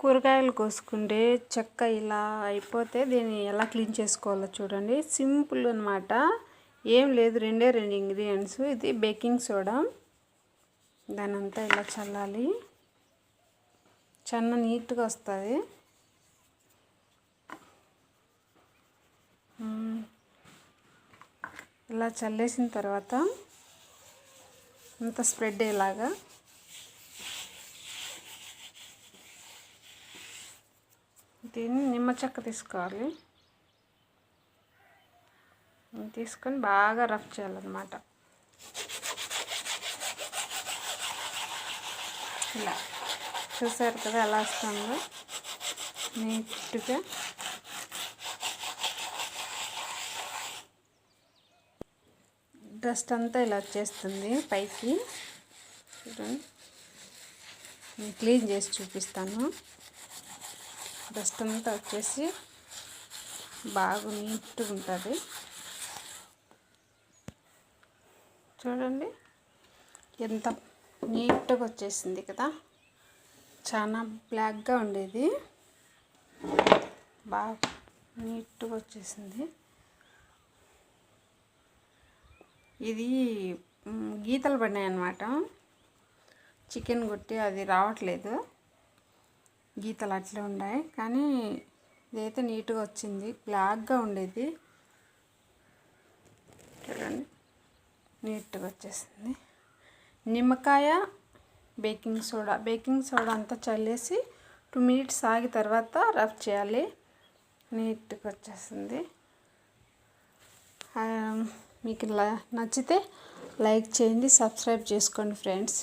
కూరగాయలు కోసుకుంటే చెక్క ఇలా అయిపోతే దీన్ని ఎలా క్లీన్ చేసుకోవాలో చూడండి. సింపుల్ అన్నమాట. ఏం లేదు, రెండే రెండు ఇంగ్రీడియంట్స్. ఇది బేకింగ్ సోడా. దానంతా ఇలా చల్లాలి. చాలా నీట్గా వస్తుంది. ఇలా చల్లేసిన తర్వాత అంతా స్ప్రెడ్ అయ్యేలాగా దీన్ని నిమ్మ చెక్క తీసుకోవాలి. తీసుకొని బాగా రఫ్ చేయాలన్నమాట. ఇలా చూసారు కదా ఎలా వస్తుందో నీట్గా. డస్ట్ అంతా ఇలా వచ్చేస్తుంది పైకి. చూడండి, నేను క్లీన్ చేసి చూపిస్తాను. డస్ట్ అంతా వచ్చేసి బాగా నీట్గా ఉంటుంది. చూడండి ఎంత నీట్గా వచ్చేసింది కదా. చాలా బ్లాక్గా ఉండేది, బాగా నీట్గా వచ్చేసింది. ఇది గీతలు పడినాయి అన్నమాట. చికెన్ కొట్టి అది రావట్లేదు, గీతలు అట్లే ఉన్నాయి. కానీ ఇదైతే నీట్గా వచ్చింది. బ్లాక్గా ఉండేది చూడండి, నీట్గా వచ్చేసింది. నిమ్మకాయ, బేకింగ్ సోడా అంతా చల్లేసి 2 minutes ఆగి తర్వాత రఫ్ చేయాలి. నీట్గా వచ్చేసింది. మీకు నచ్చితే లైక్ చేయండి, సబ్స్క్రైబ్ చేసుకోండి ఫ్రెండ్స్.